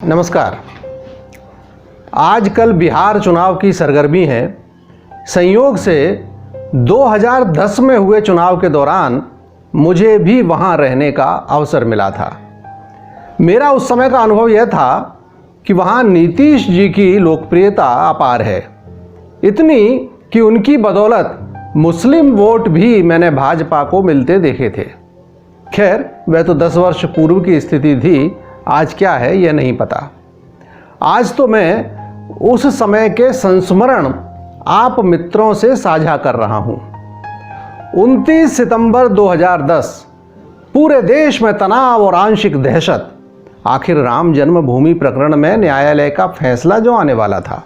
नमस्कार। आजकल बिहार चुनाव की सरगर्मी है। संयोग से 2010 में हुए चुनाव के दौरान मुझे भी वहां रहने का अवसर मिला था। मेरा उस समय का अनुभव यह था कि वहां नीतीश जी की लोकप्रियता अपार है, इतनी कि उनकी बदौलत मुस्लिम वोट भी मैंने भाजपा को मिलते देखे थे। खैर, वह तो 10 वर्ष पूर्व की स्थिति थी, आज क्या है यह नहीं पता। आज तो मैं उस समय के संस्मरण आप मित्रों से साझा कर रहा हूं। 29 सितंबर 2010 पूरे देश में तनाव और आंशिक दहशत। आखिर राम जन्मभूमि प्रकरण में न्यायालय का फैसला जो आने वाला था।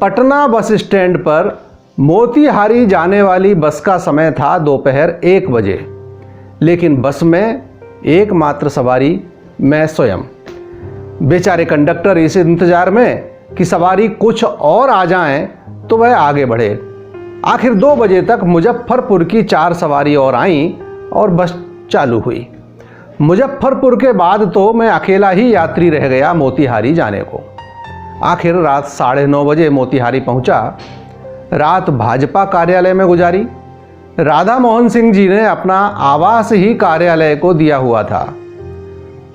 पटना बस स्टैंड पर मोतिहारी जाने वाली बस का समय था दोपहर 1 बजे, लेकिन बस में एकमात्र सवारी मैं स्वयं। बेचारे कंडक्टर इस इंतजार में कि सवारी कुछ और आ जाएं तो वह आगे बढ़े। आखिर 2 बजे तक मुजफ्फरपुर की 4 सवारी और आईं और बस चालू हुई। मुजफ्फरपुर के बाद तो मैं अकेला ही यात्री रह गया मोतिहारी जाने को। आखिर रात 9:30 बजे मोतिहारी पहुंचा। रात भाजपा कार्यालय में गुजारी। राधा मोहन सिंह जी ने अपना आवास ही कार्यालय को दिया हुआ था।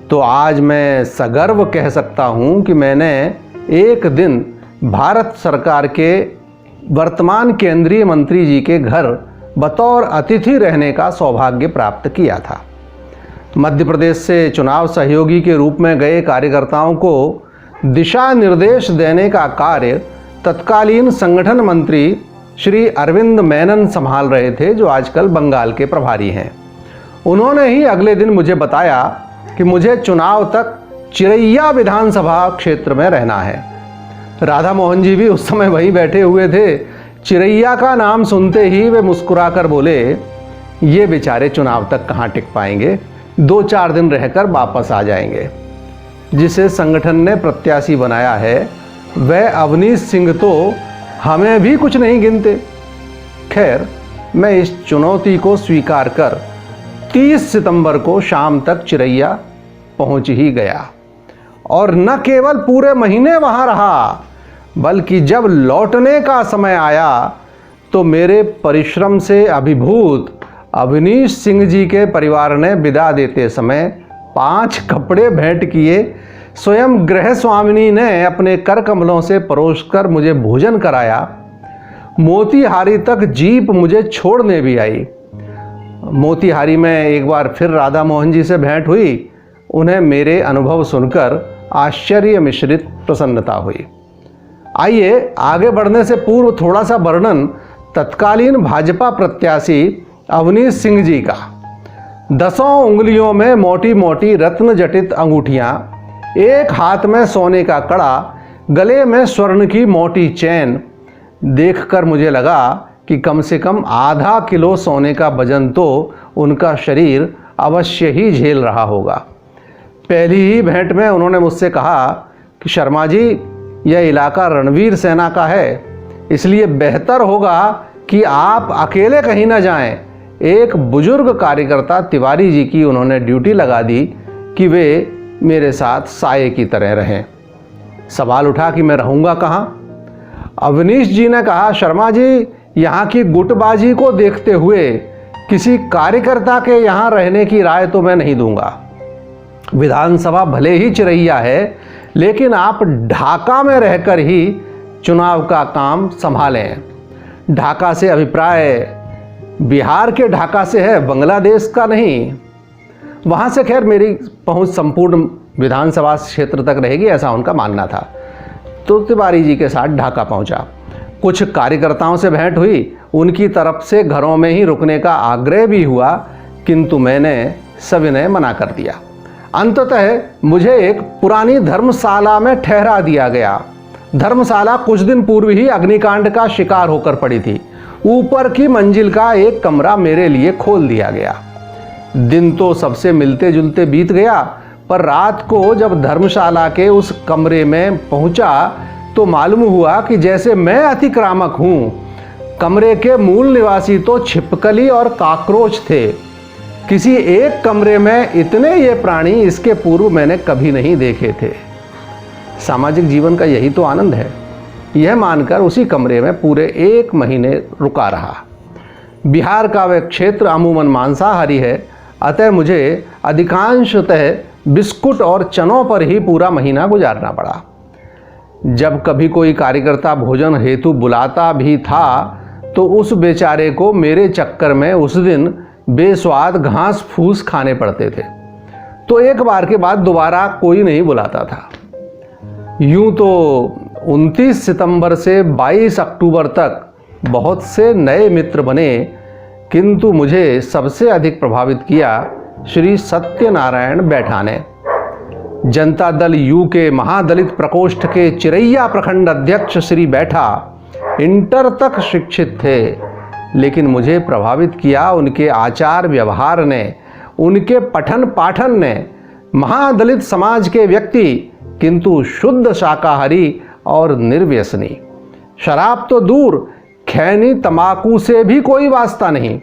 तो आज मैं सगर्व कह सकता हूं कि मैंने एक दिन भारत सरकार के वर्तमान केंद्रीय मंत्री जी के घर बतौर अतिथि रहने का सौभाग्य प्राप्त किया था। मध्य प्रदेश से चुनाव सहयोगी के रूप में गए कार्यकर्ताओं को दिशा निर्देश देने का कार्य तत्कालीन संगठन मंत्री श्री अरविंद मेनन संभाल रहे थे, जो आजकल बंगाल के प्रभारी हैं। उन्होंने ही अगले दिन मुझे बताया कि मुझे चुनाव तक चिरैया विधानसभा क्षेत्र में रहना है। राधा मोहन जी भी उस समय वहीं बैठे हुए थे। चिरैया का नाम सुनते ही वे मुस्कुराकर बोले, ये बेचारे चुनाव तक कहाँ टिक पाएंगे, 2-4 दिन रहकर वापस आ जाएंगे। जिसे संगठन ने प्रत्याशी बनाया है वह अवनीश सिंह तो हमें भी कुछ नहीं गिनते। खैर, मैं इस चुनौती को स्वीकार कर 30 सितंबर को शाम तक चिरैया पहुंच ही गया और न केवल पूरे महीने वहां रहा, बल्कि जब लौटने का समय आया तो मेरे परिश्रम से अभिभूत अवनीश सिंह जी के परिवार ने विदा देते समय 5 कपड़े भेंट किए। स्वयं गृह स्वामिनी ने अपने कर कमलों से परोसकर मुझे भोजन कराया। मोतिहारी तक जीप मुझे छोड़ने भी आई। मोतिहारी में एक बार फिर राधा मोहन जी से भेंट हुई। उन्हें मेरे अनुभव सुनकर आश्चर्य मिश्रित प्रसन्नता हुई। आइए आगे बढ़ने से पूर्व थोड़ा सा वर्णन तत्कालीन भाजपा प्रत्याशी अवनीश सिंह जी का। 10 उंगलियों में मोटी मोटी रत्न जटित अंगूठियां, एक हाथ में सोने का कड़ा, गले में स्वर्ण की मोटी चैन। देखकर मुझे लगा कि कम से कम आधा किलो सोने का वजन तो उनका शरीर अवश्य ही झेल रहा होगा। पहली ही भेंट में उन्होंने मुझसे कहा कि शर्मा जी, यह इलाका रणवीर सेना का है, इसलिए बेहतर होगा कि आप अकेले कहीं ना जाएं। एक बुजुर्ग कार्यकर्ता तिवारी जी की उन्होंने ड्यूटी लगा दी कि वे मेरे साथ साये की तरह रहें। सवाल उठा कि मैं रहूँगा कहाँ। अवनीश जी ने कहा, शर्मा जी, यहाँ की गुटबाजी को देखते हुए किसी कार्यकर्ता के यहाँ रहने की राय तो मैं नहीं दूंगा। विधानसभा भले ही चिरैया है, लेकिन आप ढाका में रहकर ही चुनाव का काम संभालें। ढाका से अभिप्राय बिहार के ढाका से है, बांग्लादेश का नहीं। वहाँ से खैर मेरी पहुँच संपूर्ण विधानसभा क्षेत्र तक रहेगी, ऐसा उनका मानना था। तो तिवारी जी के साथ ढाका पहुँचा। कुछ कार्यकर्ताओं से भेंट हुई। उनकी तरफ से घरों में ही रुकने का आग्रह भी हुआ, किंतु मैंने सविनय मना कर दिया। अंततः मुझे एक पुरानी धर्मशाला में ठहरा दिया गया। धर्मशाला कुछ दिन पूर्व ही अग्निकांड का शिकार होकर पड़ी थी। ऊपर की मंजिल का एक कमरा मेरे लिए खोल दिया गया। दिन तो सबसे मिलते जुलते बीत गया, पर रात को जब धर्मशाला के उस कमरे में पहुंचा तो मालूम हुआ कि जैसे मैं अतिक्रामक हूं। कमरे के मूल निवासी तो छिपकली और काकरोच थे। किसी एक कमरे में इतने ये प्राणी इसके पूर्व मैंने कभी नहीं देखे थे। सामाजिक जीवन का यही तो आनंद है। यह मानकर उसी कमरे में पूरे 1 महीने रुका रहा। बिहार का वह क्षेत्र अमूमन मांसाहारी है, अतः मुझे अधिकांशतः बिस्कुट और चनों पर ही पूरा महीना गुजारना पड़ा। जब कभी कोई कार्यकर्ता भोजन हेतु बुलाता भी था तो उस बेचारे को मेरे चक्कर में उस दिन बेस्वाद घास फूस खाने पड़ते थे, तो एक बार के बाद दोबारा कोई नहीं बुलाता था। यूं तो 29 सितंबर से 22 अक्टूबर तक बहुत से नए मित्र बने, किंतु मुझे सबसे अधिक प्रभावित किया श्री सत्यनारायण बैठा ने। जनता दल यू के महादलित प्रकोष्ठ के चिरैया प्रखंड अध्यक्ष श्री बैठा इंटर तक शिक्षित थे, लेकिन मुझे प्रभावित किया उनके आचार व्यवहार ने, उनके पठन पाठन ने। महादलित समाज के व्यक्ति, किंतु शुद्ध शाकाहारी और निर्व्यसनी। शराब तो दूर, खैनी तंबाकू से भी कोई वास्ता नहीं।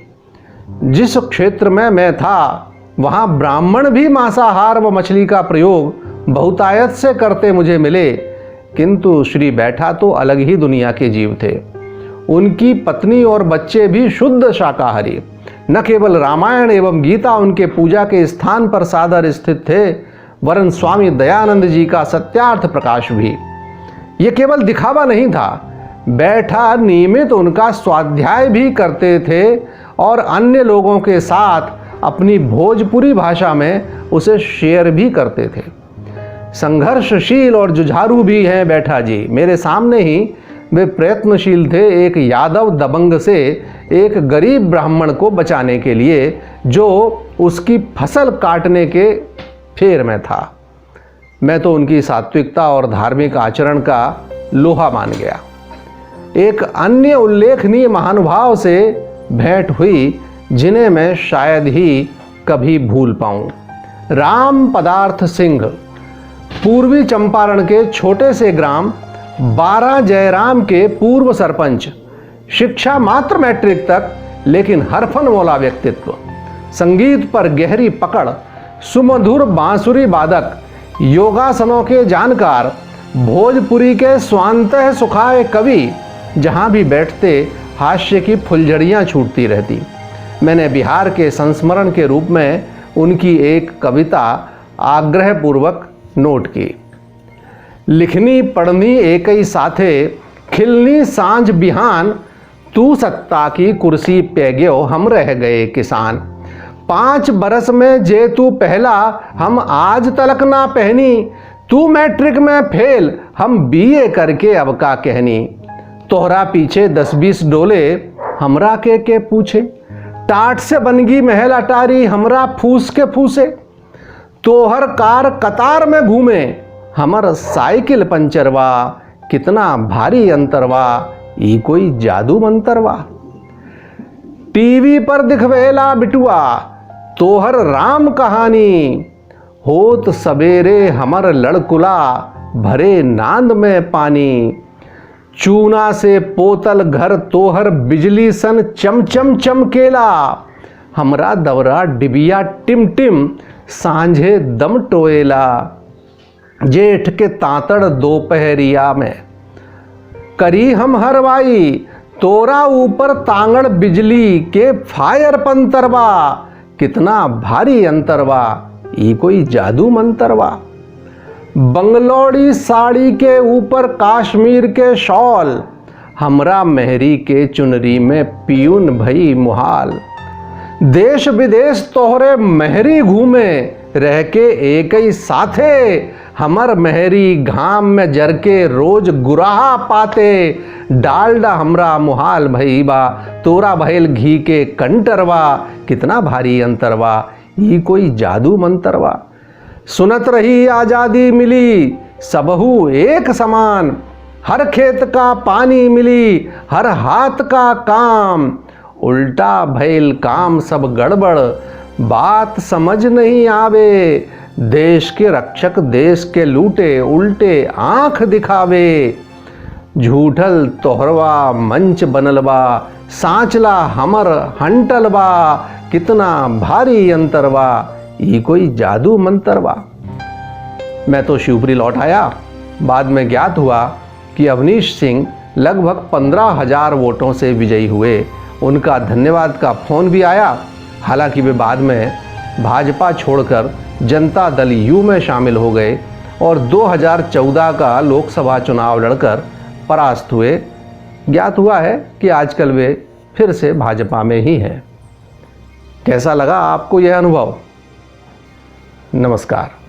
जिस क्षेत्र में मैं था वहाँ ब्राह्मण भी मांसाहार व मछली का प्रयोग बहुतायत से करते मुझे मिले, किंतु श्री बैठा तो अलग ही दुनिया के जीव थे। उनकी पत्नी और बच्चे भी शुद्ध शाकाहारी। न केवल रामायण एवं गीता उनके पूजा के स्थान पर सादर स्थित थे, वरन स्वामी दयानंद जी का सत्यार्थ प्रकाश भी। ये केवल दिखावा नहीं था, बैठा नियमित उनका स्वाध्याय भी करते थे और अन्य लोगों के साथ अपनी भोजपुरी भाषा में उसे शेयर भी करते थे। संघर्षशील और जुझारू भी हैं बैठा जी। मेरे सामने ही वे प्रयत्नशील थे एक यादव दबंग से एक गरीब ब्राह्मण को बचाने के लिए, जो उसकी फसल काटने के फेर में था। मैं तो उनकी सात्विकता और धार्मिक आचरण का लोहा मान गया। एक अन्य उल्लेखनीय महानुभाव से भेंट हुई, जिन्हें मैं शायद ही कभी भूल पाऊं। राम पदार्थ सिंह, पूर्वी चंपारण के छोटे से ग्राम 12 जयराम के पूर्व सरपंच। शिक्षा मात्र मैट्रिक तक, लेकिन हरफन वाला व्यक्तित्व। संगीत पर गहरी पकड़, सुमधुर बांसुरी वादक, योगासनों के जानकार, भोजपुरी के स्वांतः सुखाए कवि। जहां भी बैठते हास्य की फुलझड़ियां छूटती रहती। मैंने बिहार के संस्मरण के रूप में उनकी एक कविता आग्रहपूर्वक नोट की। लिखनी पढ़नी एक ही साथे, खिलनी सांझ बिहान, तू सत्ता की कुर्सी पे गयो हम रह गए किसान। 5 बरस में जे तू पहला हम आज तलक ना पहनी, तू मैट्रिक में फेल हम बीए करके अब का कहनी। तोहरा पीछे 10-20 डोले हमरा के पूछे, टाट से बनगी महल अटारी हमरा फूस के फूसे। तोहर कार कतार में घूमे हमर साइकिल पंचरवा, कितना भारी अंतरवा ई कोई जादू मंतरवा। टीवी पर दिखवेला बिटुआ तोहर राम कहानी, होत सवेरे हमर लड़कुला भरे नांद में पानी। चूना से पोतल घर तोहर बिजली सन चमचम चमकेला, हमरा दवरा डिबिया टिम टिम सांझे दम टोएला। जेठ के तांतड़ दोपहरिया में करी हम हरवाई, तोरा ऊपर तांगड़ बिजली के फायर पंतरवा, कितना भारी अंतरवा ई कोई जादू मंतरवा। बंगलौड़ी साड़ी के ऊपर काश्मीर के शॉल, हमरा मेहरी के चुनरी में पियून भई मुहाल। देश विदेश तोहरे मेहरी घूमे रह के एक ही साथे, हमर मेहरी घाम में जर के रोज गुराहा पाते। डालडा हमरा मुहाल भई बा, तोरा भइल घी के कंटरवा, कितना भारी अंतरवा ई कोई जादू मंतरवा। सुनत रही आजादी मिली सबहू एक समान, हर खेत का पानी मिली हर हाथ का काम। उल्टा भइल काम सब गड़बड़, बात समझ नहीं आवे। देश के रक्षक देश के लूटे, उल्टे आंख दिखावे। झूठल तोहरवा मंच बनलबा, सांचला हमर हंटलबा, कितना भारी अंतरवा ई कोई जादू मंतरवा। मैं तो शिवपुरी लौट आया बाद में ज्ञात हुआ कि अवनीश सिंह लगभग 15,000 वोटों से विजयी हुए। उनका धन्यवाद का फ़ोन भी आया। हालांकि वे बाद में भाजपा छोड़कर जनता दल यू में शामिल हो गए और 2014 का लोकसभा चुनाव लड़कर परास्त हुए। ज्ञात हुआ है कि आजकल वे फिर से भाजपा में ही हैं। कैसा लगा आपको यह अनुभव? नमस्कार।